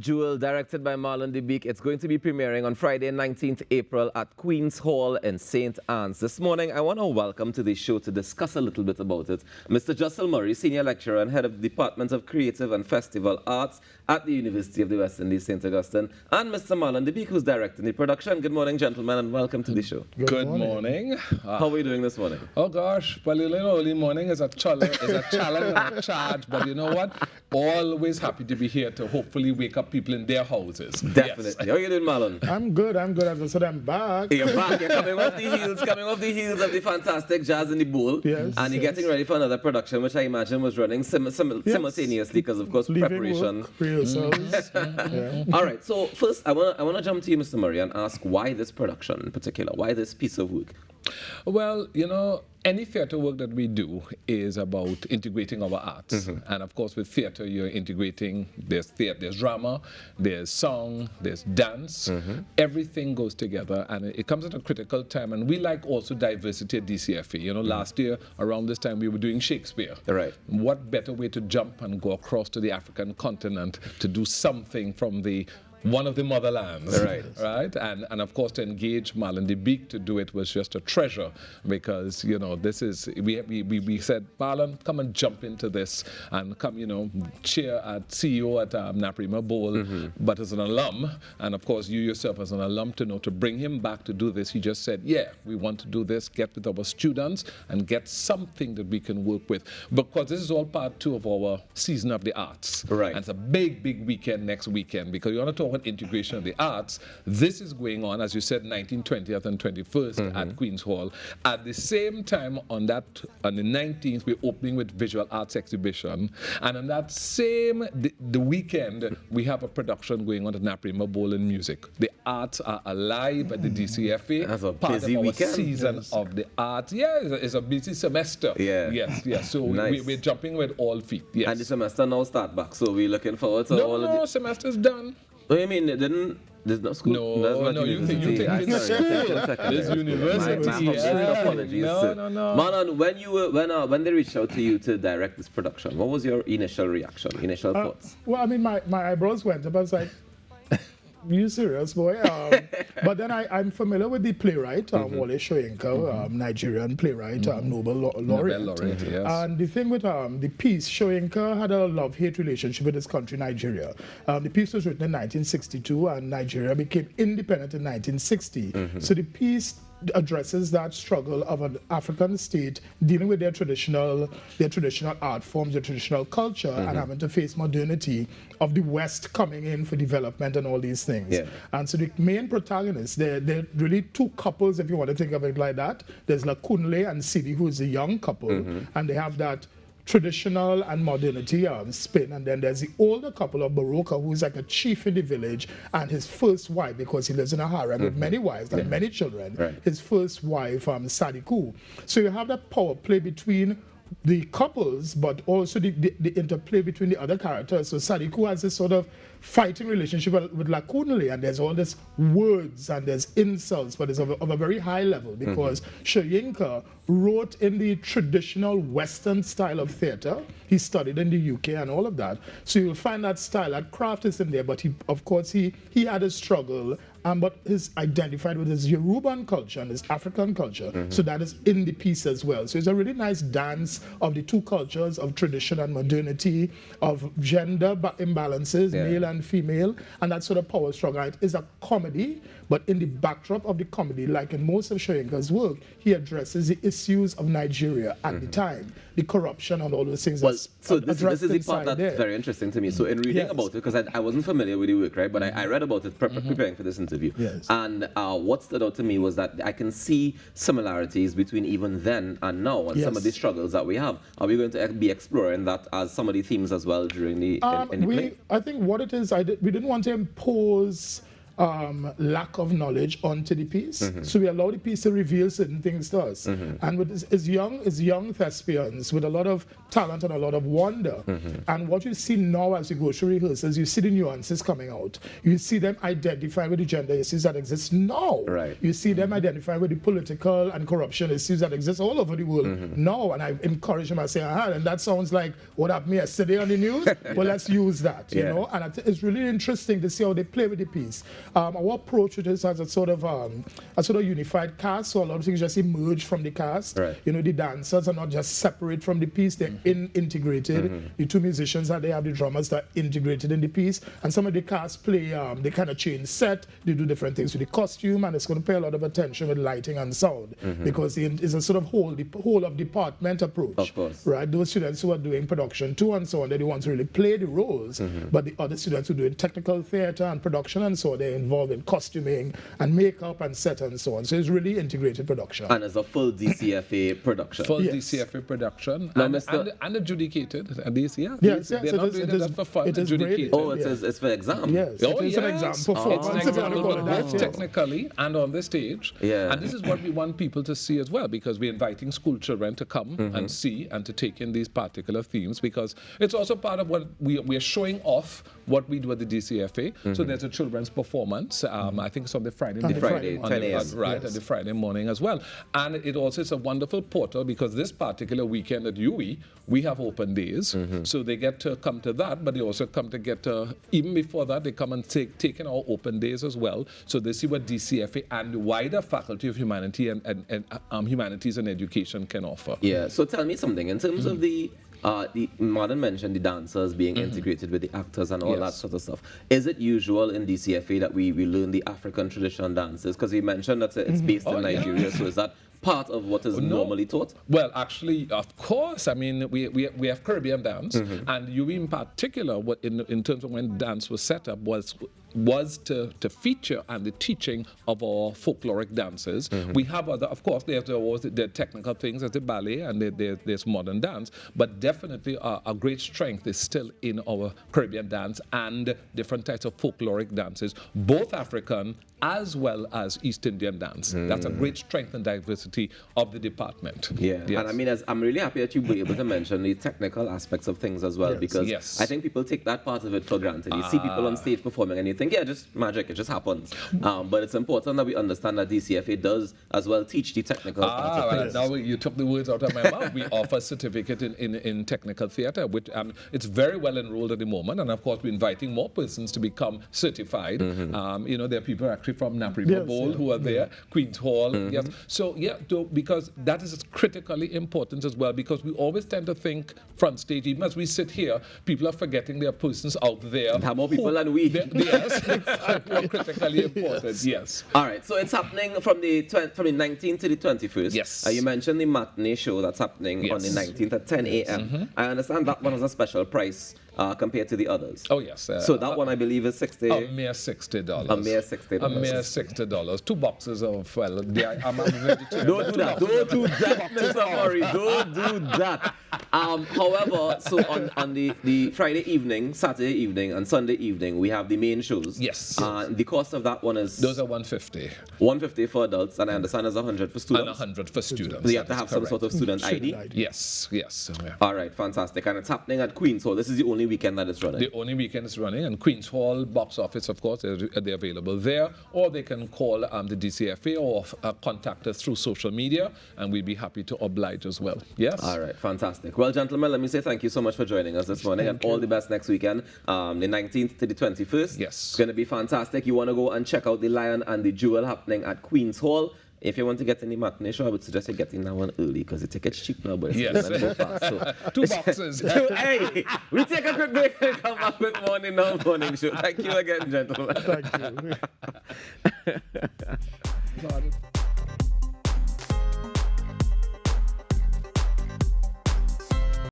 Jewel, directed by Marlon De Bique. It's going to be premiering on Friday, 19th April at Queen's Hall in St. Anne's. This morning, I want to welcome to the show to discuss a little bit about it Mr. Jessel Murray, Senior Lecturer and Head of the Department of Creative and Festival Arts at the University of the West Indies, St. Augustine, and Mr. Marlon De Bique, who's directing the production. Good morning, gentlemen, and welcome to the show. Good morning. How are we doing this morning? Oh gosh, well, you know, early morning is a challenge and a charge, but you know what? Always happy to be here to hopefully wake up people in their houses. Definitely. Yes. How are you doing, Marlon? I'm good. As I said, I'm back. You're back. You're coming off the heels of the fantastic Jazz in the Bowl. Yes. And you're getting ready for another production, which I imagine was running simultaneously because, of course, Leaving preparation. work for yourselves. Yeah. All right. So first, I wanna jump to you, Mr. Murray, and ask why this production in particular? Why this piece of work? Well, you know, any theatre work that we do is about integrating our arts. And of course, with theatre, you're integrating, there's drama, there's song, there's dance. Everything goes together, and it comes at a critical time. And we like also diversity at DCFA. You know, last year, around this time, we were doing Shakespeare. Right. What better way to jump and go across to the African continent to do something from one of the motherlands, right? And of course, to engage Marlon De Bique to do it was just a treasure, because you know this is we said, Marlon, come and jump into this and come, you know, cheer at CEO at Naprima Bowl, but as an alum, and of course you yourself as an alum, to bring him back to do this. He just said, yeah, we want to do this, get with our students and get something that we can work with, because this is all part 2 of our season of the arts. Right. And it's a big weekend next weekend, because you want to talk integration of the arts. This is going on, as you said, 19th, 20th, and 21st at Queen's Hall. At the same time, on the 19th, we're opening with visual arts exhibition, and on that same the weekend, we have a production going on at Naprima Bowl in music. The arts are alive at the DCFA. That's a part busy of our weekend. season of the arts. Yeah, it's a busy semester. Yeah. Yes. So Nice. we're jumping with all feet. Yes. And the semester now start back, so we're looking forward to all of No, the... semester's done. Oh, you mean it didn't? There's no school? No, That's not no, you think university. it's school. This university. My humblest apologies. No. Marlon, when they reached out to you to direct this production, what was your initial reaction, initial thoughts? Well, I mean, my eyebrows went up. I was like, you serious, boy? But then I'm familiar with the playwright, Wole Soyinka, Nigerian playwright, Nobel laureate. Yes. And the thing with the piece, Soyinka had a love-hate relationship with his country, Nigeria. The piece was written in 1962, and Nigeria became independent in 1960. So the piece addresses that struggle of an African state dealing with their traditional art forms, their traditional culture, and having to face modernity of the West coming in for development and all these things. Yeah. And so the main protagonists, they're really 2 couples, if you want to think of it like that. There's Lakunle and Sidi, who's a young couple, and they have that traditional and modernity spin, and then there's the older couple of Baroka, who's like a chief in the village, and his first wife, because he lives in a harem with many wives and many children, his first wife, Sadiku. So you have that power play between the couples, but also the interplay between the other characters. So Sadiku has this sort of fighting relationship with Lakunle, and there's all this words and there's insults, but it's of a very high level, because Soyinka wrote in the traditional Western style of theatre. He studied in the UK and all of that. So you'll find that style, that craft is in there, but he had a struggle, but he's identified with his Yoruban culture and his African culture. So that is in the piece as well. So it's a really nice dance of the 2 cultures, of tradition and modernity, of gender imbalances, male and female, and that sort of power struggle. It is a comedy, but in the backdrop of the comedy, like in most of Soyinka's work, he addresses the issues of Nigeria at the time, the corruption and all those things. Well, so this is the part that's very interesting to me. So in reading about it, because I wasn't familiar with the work, right, but I read about it preparing for this interview. Yes. And what stood out to me was that I can see similarities between even then and now, and some of the struggles that we have. Are we going to be exploring that as some of the themes as well during the in the play? I think what it is, we didn't want to impose lack of knowledge onto the piece. So we allow the piece to reveal certain things to us. And with as young thespians with a lot of talent and a lot of wonder. And what you see now as you go through rehearsals, you see the nuances coming out. You see them identify with the gender issues that exist now. Right. You see them identify with the political and corruption issues that exist all over the world now. And I encourage them, I say, and that sounds like what happened yesterday on the news. Well, let's use that, you know. And it's really interesting to see how they play with the piece. Our approach to this as a sort of unified cast, so a lot of things just emerge from the cast. Right. You know, the dancers are not just separate from the piece, they're integrated. The two musicians that they have, the drummers that are integrated in the piece, and some of the cast play, they kind of change set, they do different things with the costume, and it's going to pay a lot of attention with lighting and sound, because it's a sort of whole of department approach. Of course. Right, those students who are doing production too and so on, they're the ones who really play the roles, but the other students who are doing technical theater and production and so on, they're involved in costuming and makeup and set and so on. So it's really integrated production. And it's a full DCFA production. Full DCFA production and adjudicated. And these, they're not doing it for fun. It is adjudicated. Oh, it's for exam. Yes, it is an exam performance. It's an exam both technically and on the stage. Yeah. And this is what we want people to see as well, because we're inviting school children to come and see and to take in these particular themes, because it's also part of what we're showing off what we do at the DCFA. So there's a children's performance. I think it's on the Friday. On the Friday, 10 a.m. Right, yes. on the Friday morning as well. And it also is a wonderful portal, because this particular weekend at UE, we have open days. So they get to come to that, but they also come to get to, even before that, they come and take in our open days as well. So they see what DCFA and the wider Faculty of Humanity and Humanities and Education can offer. Yeah, so tell me something, in terms of the Marlon mentioned the dancers being integrated with the actors and all that sort of stuff. Is it usual in DCFA that we learn the African traditional dances? Because you mentioned that it's based in Nigeria, so is that part of what is normally taught? Well, actually, of course. I mean, we have Caribbean dance, and you in particular, what in terms of when dance was set up, was to feature and the teaching of our folkloric dances. We have other, of course, there's always the technical things as the ballet, and there's modern dance, but definitely a great strength is still in our Caribbean dance and different types of folkloric dances, both African as well as East Indian dance. That's a great strength and diversity of the department. Yeah, and I mean, I'm really happy that you were able to mention the technical aspects of things as well, because I think people take that part of it for granted. You see people on stage performing and you think, just magic, it just happens. But it's important that we understand that DCFA does as well teach the technical part of things. Now you took the words out of my mouth. We offer a certificate in technical theatre, which it's very well enrolled at the moment, and of course we're inviting more persons to become certified. You know, there are people actually from Napri Bowl who are there, Queen's Hall. Yes. So because that is critically important as well, because we always tend to think front stage, even as we sit here, people are forgetting there are persons out there. Have more people than we. Yes. More critically important, yes. All right, so it's happening from the 19th to the 21st. Yes. You mentioned the matinee show that's happening on the 19th at 10 a.m. I understand that one has a special price compared to the others. Oh, yes. So that one, I believe, is $60. A mere $60. A mere $60. A mere $60. 2 boxes of, well, I'm a vegetarian. Don't do that. Don't do that, Mr. Murray. Don't do that. However, so on the Friday evening, Saturday evening, and Sunday evening, we have the main shows. Yes. The cost of that one is... Those are $150. $150 for adults, and I understand there's $100 for students. And $100 for students. So you have to have some sort of student ID? Yes. All right, fantastic. And it's happening at Queen's Hall. This is the only weekend that it's running. The only weekend it's running, and Queen's Hall box office, of course, they're available there, or they can call the DCFA or contact us through social media, and we'd be happy to oblige as well. Yes. All right, fantastic. Well, gentlemen, let me say thank you so much for joining us this morning, and all the best next weekend, the 19th to the 21st. Yes. It's going to be fantastic. You want to go and check out the Lion and the Jewel happening at Queen's Hall. If you want to get any matinee show, I would suggest you get in that one early, because the ticket's cheap now, but it's go fast. So. 2 boxes. Hey, we take a quick break and come back with morning show. Thank you again, gentlemen. Thank you.